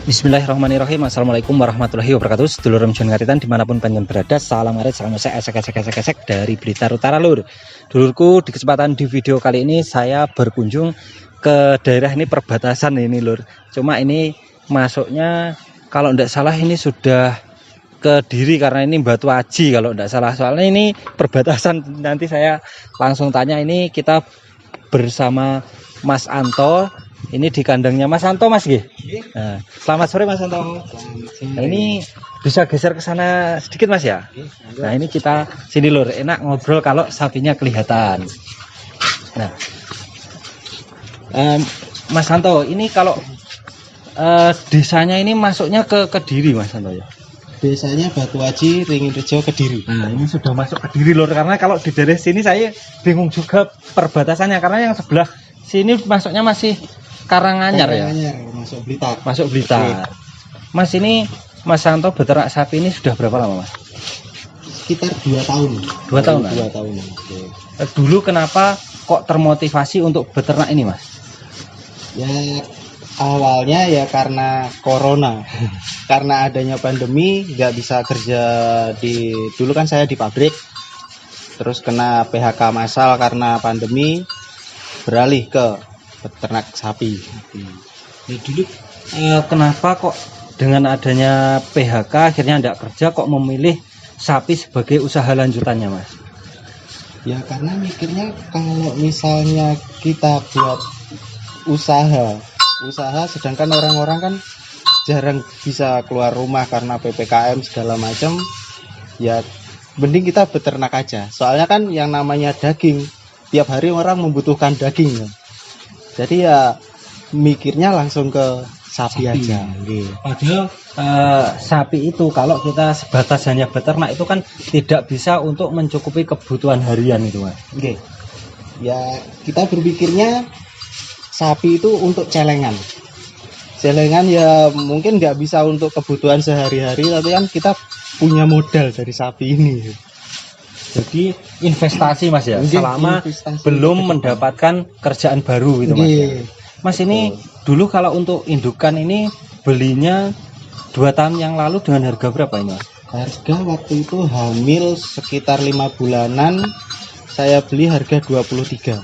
Bismillahirrahmanirrahim. Assalamualaikum warahmatullahi wabarakatuh. Sedulur Remjon Ngaritan dimanapun panjenengan berada, salam arit, salam esek dari Blitar Utara lur. Dulurku, di kesempatan di video kali ini saya berkunjung ke daerah ini perbatasan ini lur. Cuma ini masuknya kalau tidak salah ini sudah ke Diri karena ini Batu Aji kalau tidak salah. Soalnya ini perbatasan. Nanti saya langsung tanya, ini kita bersama Mas Anto. Ini di kandangnya Mas Anto, Mas G. Nah, selamat sore Mas Anto. Nah, ini bisa geser ke sana sedikit Mas ya. Nah, ini kita sini lur, enak ngobrol kalau sapinya kelihatan. Nah, Mas Anto, ini kalau desanya ini masuknya ke Kediri Mas Anto ya. Desanya Batu Aji, Ringin-Rejo, Kediri. Nah, ini sudah masuk Kediri lur, karena kalau di daerah sini saya bingung juga perbatasannya, karena yang sebelah sini masuknya masih Karanganyar ya. Masuk Blitar. Masuk Blitar. Mas, ini Mas Santo beternak sapi ini sudah berapa lama Mas? Sekitar 2 tahun. 2 tahun. 2 tahun. Dulu kenapa kok termotivasi untuk beternak ini Mas? Ya awalnya ya karena corona. Karena adanya pandemi nggak bisa kerja dulu kan saya di pabrik. Terus kena PHK massal karena pandemi, beralih ke peternak sapi. Ya, dulu kenapa kok dengan adanya PHK akhirnya tidak kerja, kok memilih sapi sebagai usaha lanjutannya Mas? Ya karena mikirnya kalau misalnya kita buat usaha sedangkan orang-orang kan jarang bisa keluar rumah karena PPKM segala macam, ya mending kita beternak aja. Soalnya kan yang namanya daging, tiap hari orang membutuhkan daging ya. Jadi ya mikirnya langsung ke sapi aja. Padahal sapi itu kalau kita sebatas hanya beternak itu kan tidak bisa untuk mencukupi kebutuhan harian itu Mas. Ya kita berpikirnya sapi itu untuk celengan. Celengan ya mungkin nggak bisa untuk kebutuhan sehari-hari, tapi kan kita punya modal dari sapi ini. Jadi investasi Mas ya, selama belum mendapatkan kerjaan baru gitu Mas ya. Mas, ini dulu kalau untuk indukan ini belinya 2 tahun yang lalu dengan harga berapa ini Mas? Harga waktu itu hamil sekitar 5 bulanan, saya beli harga 23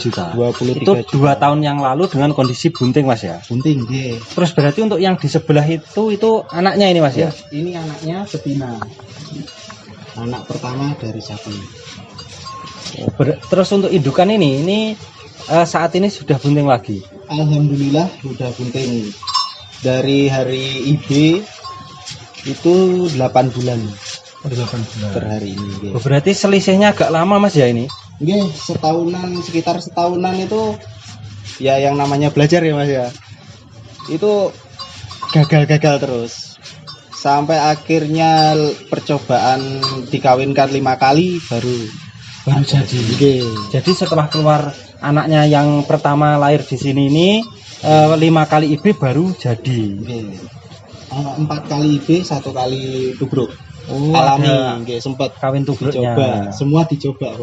juta. 23 itu juta. 2 tahun yang lalu dengan kondisi bunting Mas ya. Bunting. Terus berarti untuk yang di sebelah itu anaknya ini Mas ya? Ini anaknya betina. Anak pertama dari sapi. Terus untuk indukan ini saat ini sudah bunting lagi? Alhamdulillah sudah bunting. Dari hari IB itu 8 bulan. 8 bulan. Per hari ini. Berarti selisihnya agak lama Mas ya ini? Sekitar setahunan itu ya yang namanya belajar ya Mas ya. Itu gagal terus. Sampai akhirnya percobaan dikawinkan 5 kali baru jadi. Jadi setelah keluar anaknya yang pertama lahir di sini ini 5 kali IB baru jadi. 4 kali IB, 1 kali tubruk. Alami, sempat kawin tubruknya. Semua dicoba.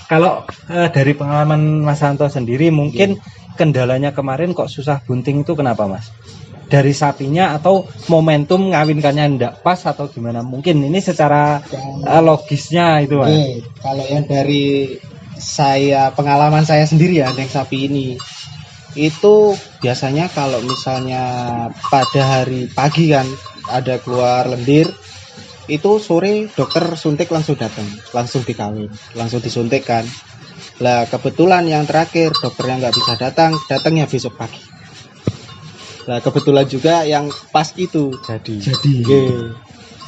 Kalau dari pengalaman Mas Santo sendiri, mungkin kendalanya kemarin kok susah bunting itu kenapa Mas? Dari sapinya atau momentum ngawinkannya enggak pas atau gimana? Mungkin ini secara logisnya itu Mas. Kalau yang dari pengalaman saya sendiri ya dengan sapi ini, itu biasanya kalau misalnya pada hari pagi kan ada keluar lendir, itu sore dokter suntik langsung datang, langsung dikawin, langsung disuntik kan. Lah kebetulan yang terakhir dokternya nggak bisa datangnya besok pagi. Nah kebetulan juga yang pas itu jadi.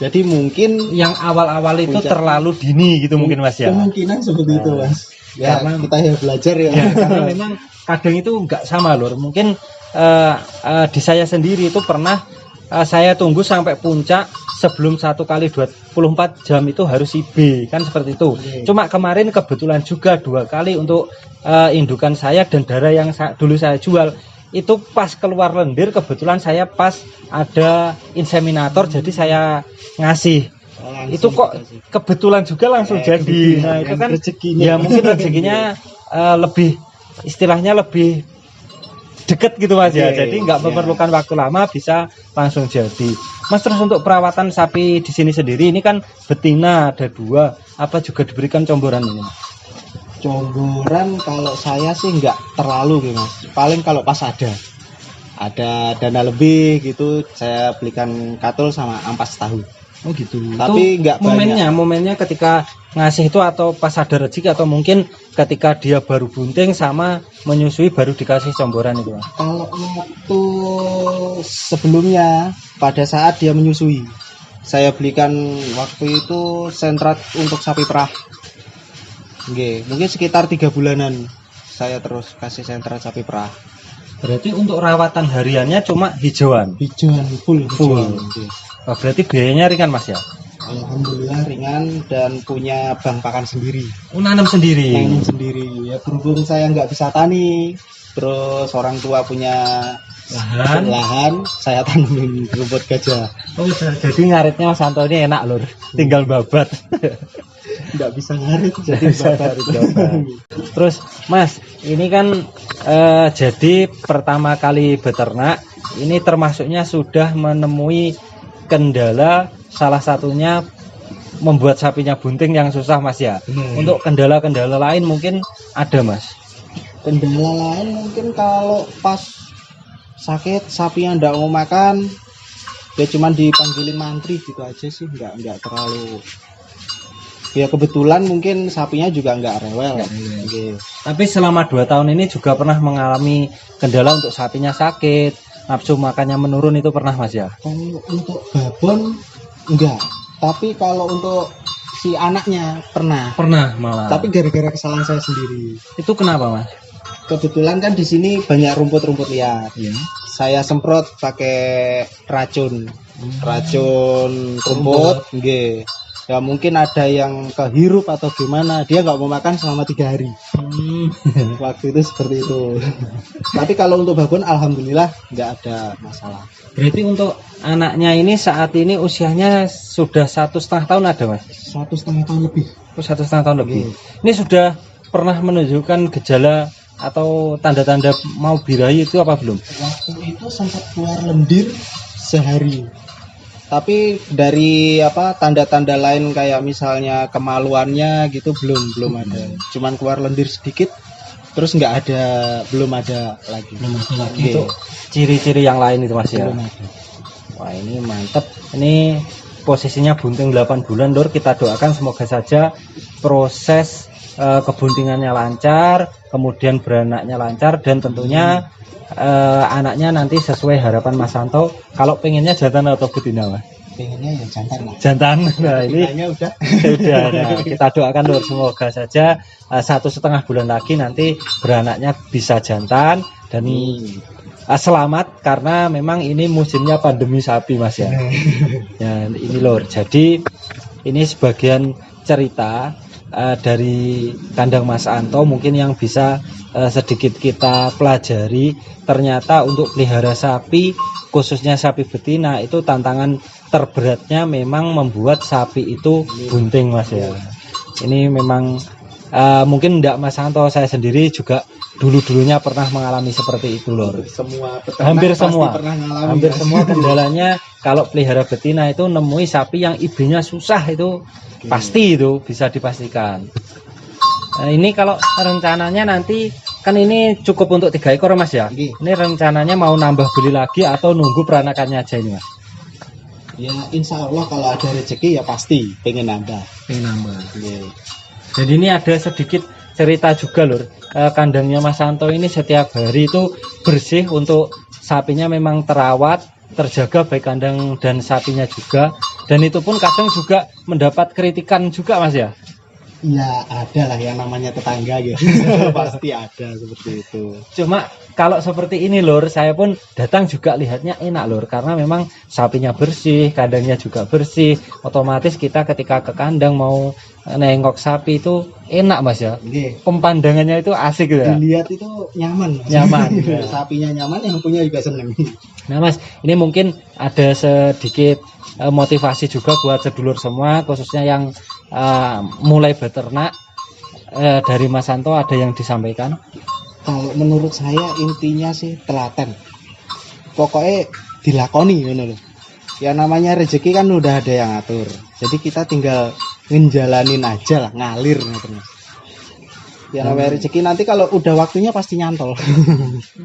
Jadi mungkin yang awal-awal itu terlalu dini gitu mungkin Mas ya. Kemungkinan seperti itu Mas. Ya karena kita ya belajar ya. Karena memang kadang itu nggak sama lur. Mungkin di saya sendiri itu pernah saya tunggu sampai puncak sebelum 1 kali 24 jam itu harus IB kan seperti itu. Cuma kemarin kebetulan juga 2 kali untuk indukan saya dan darah yang dulu saya jual itu pas keluar lendir, kebetulan saya pas ada inseminator jadi saya ngasih. Itu kok kebetulan juga langsung jadi. Nah itu kan rezekinya. Ya mungkin rezekinya lebih istilahnya lebih deket gitu Mas ya. Jadi nggak memerlukan waktu lama, bisa langsung jadi. Mas, terus untuk perawatan sapi di sini sendiri ini kan betina ada 2, apa juga diberikan comboran ini? Comboran kalau saya sih nggak terlalu gitu Mas. Paling kalau pas ada dana lebih gitu saya belikan katul sama ampas tahu. Oh gitu. Tapi nggak banyak. Momennya ketika ngasih itu atau pas ada rezeki atau mungkin ketika dia baru bunting sama menyusui baru dikasih comboran itu. Kalau waktu sebelumnya pada saat dia menyusui, saya belikan waktu itu sentrat untuk sapi perah. Oke, mungkin sekitar 3 bulanan saya terus kasih sentrat sapi perah. Berarti untuk rawatan hariannya cuma hijauan full. Oh, berarti biayanya ringan Mas ya? Alhamdulillah ringan dan punya bank pakan sendiri. Nanam sendiri. Ya berhubung saya nggak bisa tani, terus orang tua punya lahan, saya tanamin rumput gajah. Oh, jadi ngaritnya Mas Anto ini enak lur, tinggal babat. Nggak bisa ngarit jadi babat. Terus Mas, ini kan jadi pertama kali beternak, ini termasuknya sudah menemui kendala, salah satunya membuat sapinya bunting yang susah Mas ya. Untuk kendala-kendala lain mungkin ada Mas? Kendala lain mungkin kalau pas sakit sapinya nggak mau makan, ya cuman dipanggilin mantri gitu aja sih, nggak terlalu. Ya kebetulan mungkin sapinya juga nggak rewel. Okay. Tapi selama 2 tahun ini juga pernah mengalami kendala untuk sapinya sakit, nafsu makannya menurun, itu pernah Mas ya? Kalau untuk babon enggak, tapi kalau untuk si anaknya pernah malah. Tapi gara-gara kesalahan saya sendiri. Itu kenapa Mas? Kebetulan kan di sini banyak rumput-rumput liar. Saya semprot pakai racun rumput. Nggih. Ya mungkin ada yang kehirup atau gimana, dia nggak mau makan selama 3 hari. Waktu itu seperti itu. Tapi kalau untuk babon alhamdulillah nggak ada masalah. Berarti untuk anaknya ini saat ini usianya sudah 1,5 tahun ada Mas? 1,5 tahun lebih. Oh, 1,5 tahun lebih. Ini sudah pernah menunjukkan gejala atau tanda-tanda mau birahi itu apa belum? Waktu itu sempat keluar lendir sehari. Tapi dari tanda-tanda lain kayak misalnya kemaluannya gitu belum ada. Cuman keluar lendir sedikit, terus belum ada lagi. Untuk ciri-ciri yang lain itu Mas ya. Wah ini mantep. Ini posisinya bunting 8 bulan Lur. Kita doakan semoga saja proses kebuntingannya lancar, kemudian beranaknya lancar, dan tentunya anaknya nanti sesuai harapan Mas Santo. Kalau pengennya jantan atau betina Mas? Pengennya ya jantan lah. Jantan. Nah ini udah. Nah, kita doakan Lur, semoga saja 1,5 bulan lagi nanti beranaknya bisa jantan dan selamat, karena memang ini musimnya pandemi sapi Mas ya. Ya ini Lur. Jadi ini sebagian cerita dari kandang Mas Anto mungkin yang bisa sedikit kita pelajari. Ternyata untuk pelihara sapi, khususnya sapi betina, itu tantangan terberatnya memang membuat sapi itu bunting Mas ya. Ini memang mungkin enggak Mas Anto, saya sendiri juga dulu-dulunya pernah mengalami seperti itu Lor. Hampir semua kendalanya kalau pelihara betina itu nemui sapi yang IB-nya susah itu pasti itu bisa dipastikan. Nah, ini kalau rencananya nanti kan ini cukup untuk 3 ekor Mas ya. Ini rencananya mau nambah beli lagi atau nunggu peranakannya aja ini Mas? Ya insya Allah kalau ada rezeki ya pasti pengen nambah. Jadi ini ada sedikit cerita juga Lur. Kandangnya Mas Santo ini setiap hari itu bersih, untuk sapinya memang terawat, terjaga baik kandang dan sapinya juga. Dan itu pun kadang juga mendapat kritikan juga Mas ya? Ya ada lah yang namanya tetangga gitu. Pasti ada seperti itu. Cuma kalau seperti ini lur, saya pun datang juga lihatnya enak lur, karena memang sapinya bersih, kandangnya juga bersih. Otomatis kita ketika ke kandang mau nengok sapi itu enak mas ya. Pemandangannya itu asik gitu ya. Dilihat itu nyaman. Nyaman. Ya. Sapinya nyaman, yang punya juga seneng. Nah mas, ini mungkin ada sedikit motivasi juga buat sedulur semua, khususnya yang mulai beternak. Dari Mas Santo ada yang disampaikan? Kalau menurut saya intinya sih telaten. Pokoknya dilakoni ngono lho. Ya namanya rezeki kan udah ada yang atur. Jadi kita tinggal ngejalanin aja lah, ngalir gitu. Ya namanya rezeki nanti kalau udah waktunya pasti nyantol.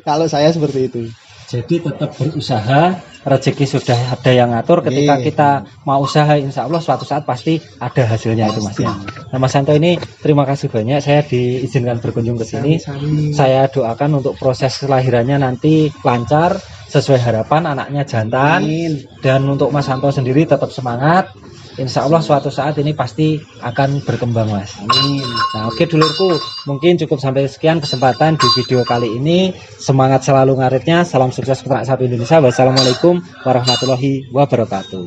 Kalau saya seperti itu. Jadi tetap berusaha, rezeki sudah ada yang ngatur. Ketika kita mau usaha, insya Allah suatu saat pasti ada hasilnya itu mas ya. Nah Mas Santo ini terima kasih banyak, saya diizinkan berkunjung ke sini. Saya doakan untuk proses kelahirannya nanti lancar, sesuai harapan, anaknya jantan. Dan untuk Mas Santo sendiri tetap semangat. Insya Allah suatu saat ini pasti akan berkembang mas. Amin. Nah oke dulurku, mungkin cukup sampai sekian kesempatan di video kali ini. Semangat selalu ngaritnya, salam sukses peternak sapi Indonesia. Wassalamualaikum warahmatullahi wabarakatuh.